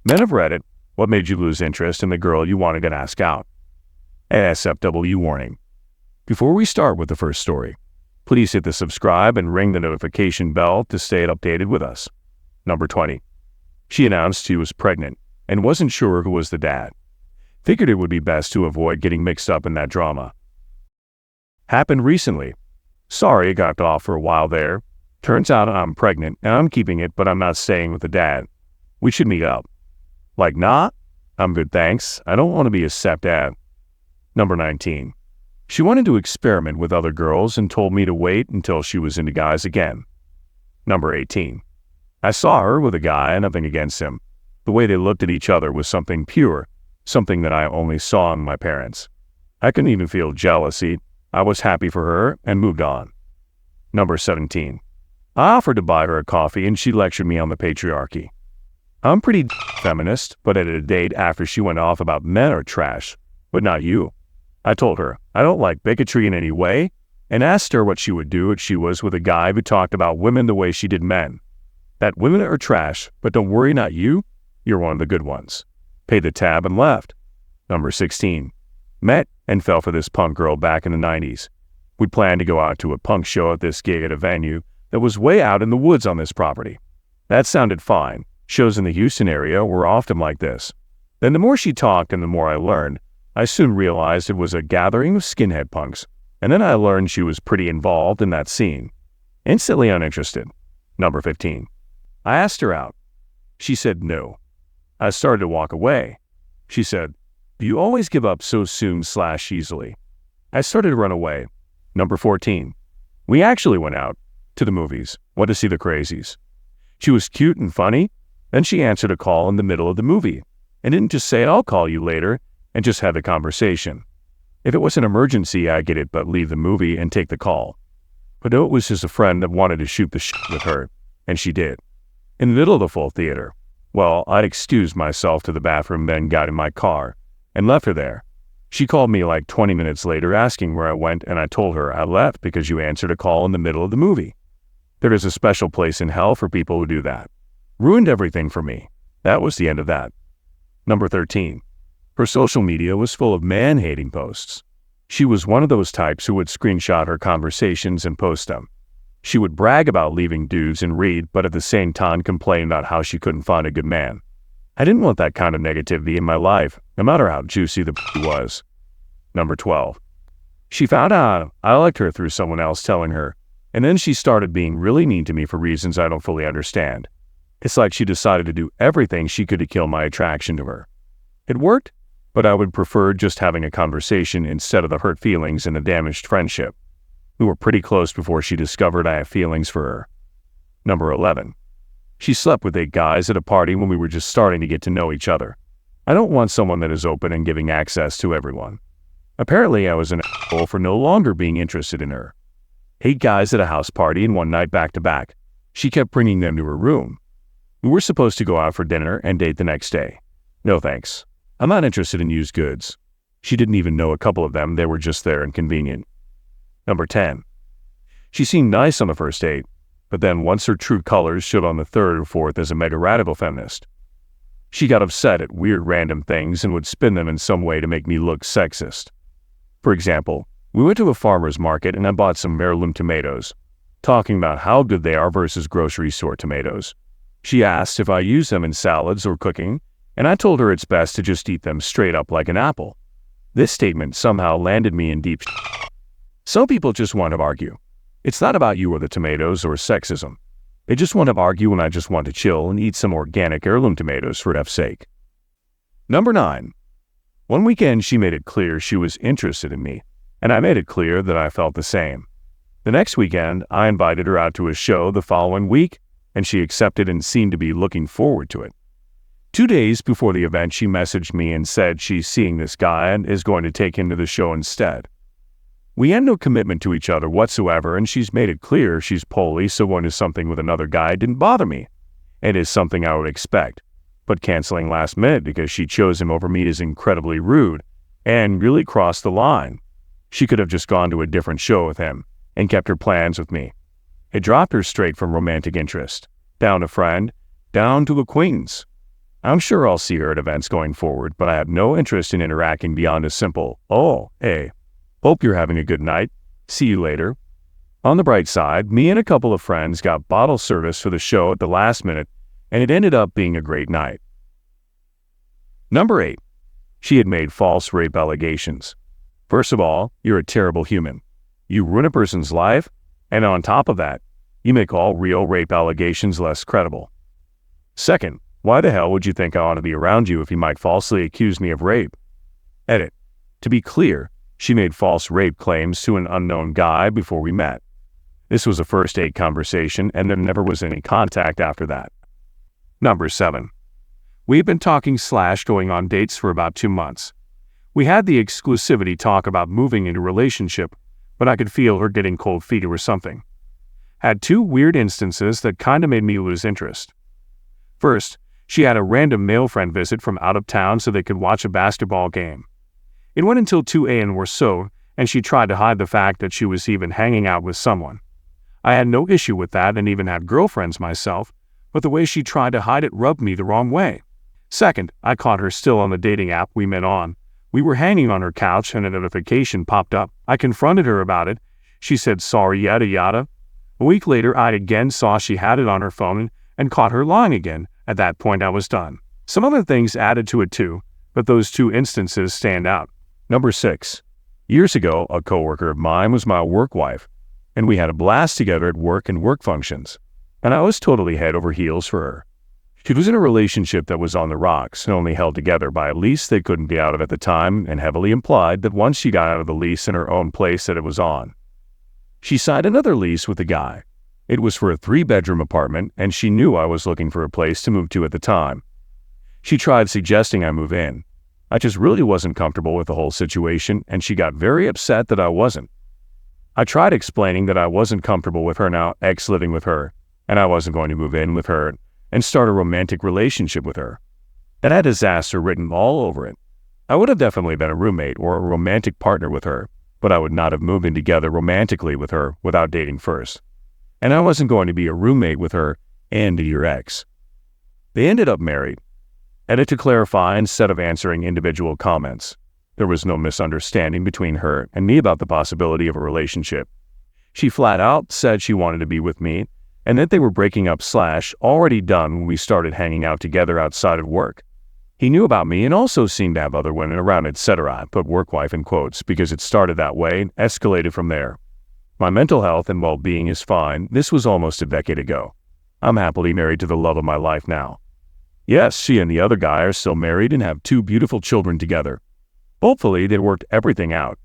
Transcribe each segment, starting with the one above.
Men of Reddit, what made you lose interest in the girl you wanted to ask out? ASFW warning. Before we start with the first story, please hit the subscribe and ring the notification bell to stay updated with us. Number 20. She announced she was pregnant and wasn't sure who was the dad. Figured it would be best to avoid getting mixed up in that drama. Happened recently. Sorry it got off for a while there. Turns out I'm pregnant and I'm keeping it, but I'm not staying with the dad. We should meet up. Like, nah? I'm good, thanks. I don't want to be a stepdad. Number 19. She wanted to experiment with other girls and told me to wait until she was into guys again. Number 18. I saw her with a guy and nothing against him. The way they looked at each other was something pure, something that I only saw in my parents. I couldn't even feel jealousy. I was happy for her and moved on. Number 17. I offered to buy her a coffee and she lectured me on the patriarchy. I'm pretty feminist, but at a date after she went off about men are trash, but not you. I told her I don't like bigotry in any way and asked her what she would do if she was with a guy who talked about women the way she did men. That women are trash, but don't worry, not you. You're one of the good ones. Paid the tab and left. Number 16. Met and fell for this punk girl back in the 90s. We planned to go out to a punk show at this gig at a venue that was way out in the woods on this property. That sounded fine. Shows in the Houston area were often like this. Then the more she talked and the more I learned, I soon realized it was a gathering of skinhead punks, and then I learned she was pretty involved in that scene. Instantly uninterested. Number 15. I asked her out. She said no. I started to walk away. She said, "Do you always give up so soon/easily?" I started to run away. Number 14. We actually went out to the movies, went to see the Crazies. She was cute and funny. Then she answered a call in the middle of the movie and didn't just say, "I'll call you later," and just had the conversation. If it was an emergency, I get it, but leave the movie and take the call. But no, it was just a friend that wanted to shoot the shit with her, and she did. In the middle of the full theater. Well, I'd excused myself to the bathroom, then got in my car and left her there. She called me like 20 minutes later asking where I went, and I told her I left because you answered a call in the middle of the movie. There is a special place in hell for people who do that. Ruined everything for me. That was the end of that. Number 13. Her social media was full of man-hating posts. She was one of those types who would screenshot her conversations and post them. She would brag about leaving dudes and read, but at the same time complain about how she couldn't find a good man. I didn't want that kind of negativity in my life, no matter how juicy the was. Number 12. She found out I liked her through someone else telling her, and then she started being really mean to me for reasons I don't fully understand. It's like she decided to do everything she could to kill my attraction to her. It worked, but I would prefer just having a conversation instead of the hurt feelings and the damaged friendship. We were pretty close before she discovered I have feelings for her. Number 11. She slept with 8 guys at a party when we were just starting to get to know each other. I don't want someone that is open and giving access to everyone. Apparently I was an asshole for no longer being interested in her. 8 guys at a house party and one night back to back. She kept bringing them to her room. We were supposed to go out for dinner and date the next day. No thanks. I'm not interested in used goods. She didn't even know a couple of them. They were just there and convenient. Number 10. She seemed nice on the first date, but then once her true colors showed on the third or fourth as a mega radical feminist. She got upset at weird random things and would spin them in some way to make me look sexist. For example, we went to a farmer's market and I bought some heirloom tomatoes, talking about how good they are versus grocery store tomatoes. She asked if I use them in salads or cooking, and I told her it's best to just eat them straight up like an apple. This statement somehow landed me in deep shit. Some people just want to argue. It's not about you or the tomatoes or sexism. They just want to argue when I just want to chill and eat some organic heirloom tomatoes for F's sake. Number 9. One weekend she made it clear she was interested in me, and I made it clear that I felt the same. The next weekend, I invited her out to a show the following week, and she accepted and seemed to be looking forward to it. 2 days before the event, she messaged me and said she's seeing this guy and is going to take him to the show instead. We had no commitment to each other whatsoever, and she's made it clear she's poly, so going to something with another guy didn't bother me. It is something I would expect. But canceling last minute because she chose him over me is incredibly rude and really crossed the line. She could have just gone to a different show with him and kept her plans with me. It dropped her straight from romantic interest, down to friend, down to acquaintance. I'm sure I'll see her at events going forward, but I have no interest in interacting beyond a simple, "Oh, hey, hope you're having a good night. See you later." On the bright side, me and a couple of friends got bottle service for the show at the last minute, and it ended up being a great night. Number 8. She had made false rape allegations. First of all, you're a terrible human. You ruin a person's life, and on top of that, you make all real rape allegations less credible. Second, why the hell would you think I ought to be around you if you might falsely accuse me of rape? Edit. To be clear, she made false rape claims to an unknown guy before we met. This was a first date conversation, and there never was any contact after that. Number 7. We've been talking/going on dates for about 2 months. We had the exclusivity talk about moving into a relationship, but I could feel her getting cold feet or something. Had 2 weird instances that kinda made me lose interest. First, she had a random male friend visit from out of town so they could watch a basketball game. It went until 2 a.m. or so, and she tried to hide the fact that she was even hanging out with someone. I had no issue with that and even had girlfriends myself, but the way she tried to hide it rubbed me the wrong way. Second, I caught her still on the dating app we met on. We were hanging on her couch and a notification popped up. I confronted her about it. She said sorry, yada yada. A week later, I again saw she had it on her phone and caught her lying again. At that point, I was done. Some other things added to it too, but those 2 instances stand out. Number 6. Years ago, a coworker of mine was my work wife, and we had a blast together at work and work functions, and I was totally head over heels for her. She was in a relationship that was on the rocks and only held together by a lease they couldn't get out of at the time, and heavily implied that once she got out of the lease in her own place that it was on. She signed another lease with the guy. It was for a 3-bedroom apartment, and she knew I was looking for a place to move to at the time. She tried suggesting I move in. I just really wasn't comfortable with the whole situation, and she got very upset that I wasn't. I tried explaining that I wasn't comfortable with her now living with her, and I wasn't going to move in with her and start a romantic relationship with her. That had disaster written all over it. I would have definitely been a roommate or a romantic partner with her, but I would not have moved in together romantically with her without dating first. And I wasn't going to be a roommate with her and your ex. They ended up married. Edit to clarify instead of answering individual comments. There was no misunderstanding between her and me about the possibility of a relationship. She flat out said she wanted to be with me, and that they were breaking up/already done when we started hanging out together outside of work. He knew about me and also seemed to have other women around, etc. I put work wife in quotes because it started that way and escalated from there. My mental health and well-being is fine. This was almost a decade ago. I'm happily married to the love of my life now. Yes, she and the other guy are still married and have 2 beautiful children together. Hopefully, they worked everything out.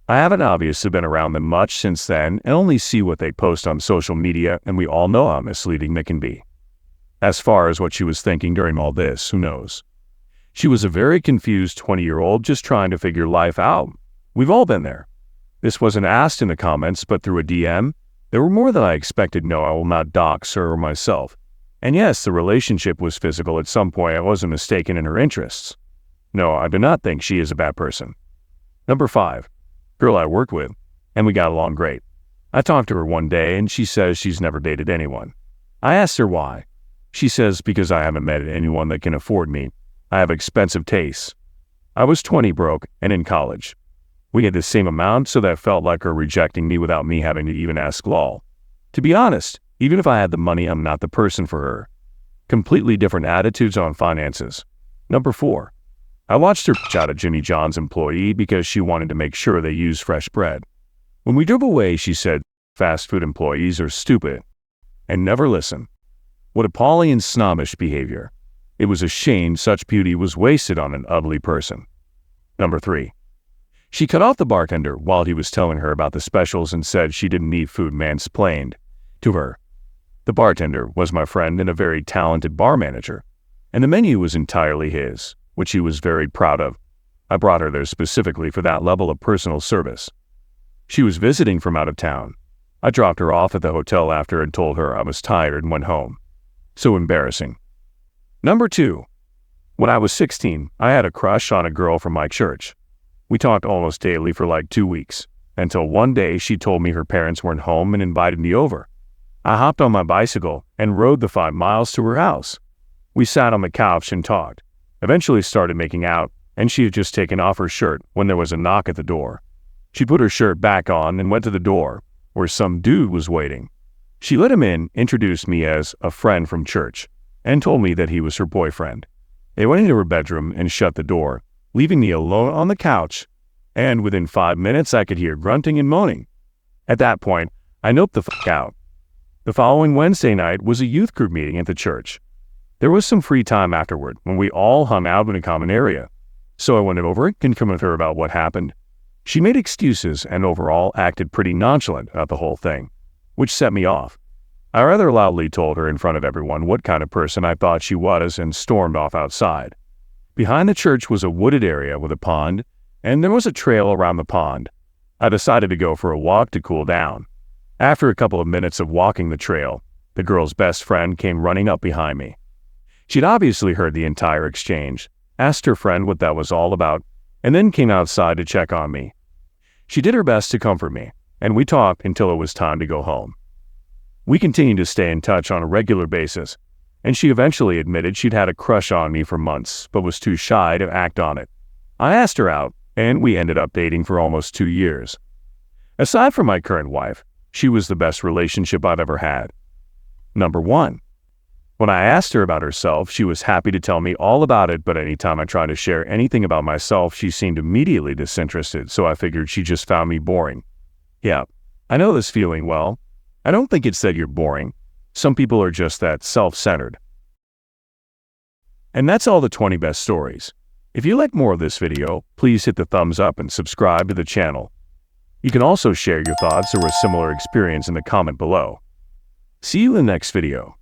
I haven't obviously been around them much since then and only see what they post on social media, and we all know how misleading they can be. As far as what she was thinking during all this, who knows? She was a very confused 20-year-old just trying to figure life out. We've all been there. This wasn't asked in the comments, but through a DM, there were more than I expected. No, I will not dox her or myself. And yes, the relationship was physical at some point. I wasn't mistaken in her interests. No, I do not think she is a bad person. Number 5. Girl I worked with, and we got along great. I talked to her one day, and she says she's never dated anyone. I asked her why. She says because I haven't met anyone that can afford me. I have expensive tastes. I was 20 broke and in college. We had the same amount, so that felt like her rejecting me without me having to even ask lol. To be honest, even if I had the money, I'm not the person for her. Completely different attitudes on finances. Number 4. I watched her out a Jimmy John's employee because she wanted to make sure they used fresh bread. When we drove away, she said, "Fast food employees are stupid," and never listen. What appalling and snobbish behavior. It was a shame such beauty was wasted on an ugly person. Number 3. She cut off the bartender while he was telling her about the specials and said she didn't need food mansplained to her. The bartender was my friend and a very talented bar manager, and the menu was entirely his, which he was very proud of. I brought her there specifically for that level of personal service. She was visiting from out of town. I dropped her off at the hotel after and told her I was tired and went home. So embarrassing. Number 2. When I was 16, I had a crush on a girl from my church. We talked almost daily for like 2 weeks, until one day she told me her parents weren't home and invited me over. I hopped on my bicycle and rode the 5 miles to her house. We sat on the couch and talked, eventually started making out, and she had just taken off her shirt when there was a knock at the door. She put her shirt back on and went to the door, where some dude was waiting. She let him in, introduced me as a friend from church, and told me that he was her boyfriend. They went into her bedroom and shut the door, leaving me alone on the couch, and within 5 minutes I could hear grunting and moaning. At that point, I noped the fuck out. The following Wednesday night was a youth group meeting at the church. There was some free time afterward when we all hung out in a common area, so I went over and confirmed with her about what happened. She made excuses and overall acted pretty nonchalant about the whole thing, which set me off. I rather loudly told her in front of everyone what kind of person I thought she was and stormed off outside. Behind the church was a wooded area with a pond, and there was a trail around the pond. I decided to go for a walk to cool down. After a couple of minutes of walking the trail, the girl's best friend came running up behind me. She'd obviously heard the entire exchange, asked her friend what that was all about, and then came outside to check on me. She did her best to comfort me, and we talked until it was time to go home. We continued to stay in touch on a regular basis, and she eventually admitted she'd had a crush on me for months, but was too shy to act on it. I asked her out, and we ended up dating for almost 2 years. Aside from my current wife, she was the best relationship I've ever had. Number 1. When I asked her about herself, she was happy to tell me all about it, but anytime I tried to share anything about myself, she seemed immediately disinterested, so I figured she just found me boring. Yeah, I know this feeling well. I don't think it's that you're boring. Some people are just that self-centered. And that's all the 20 best stories. If you like more of this video, please hit the thumbs up and subscribe to the channel. You can also share your thoughts or a similar experience in the comment below. See you in the next video.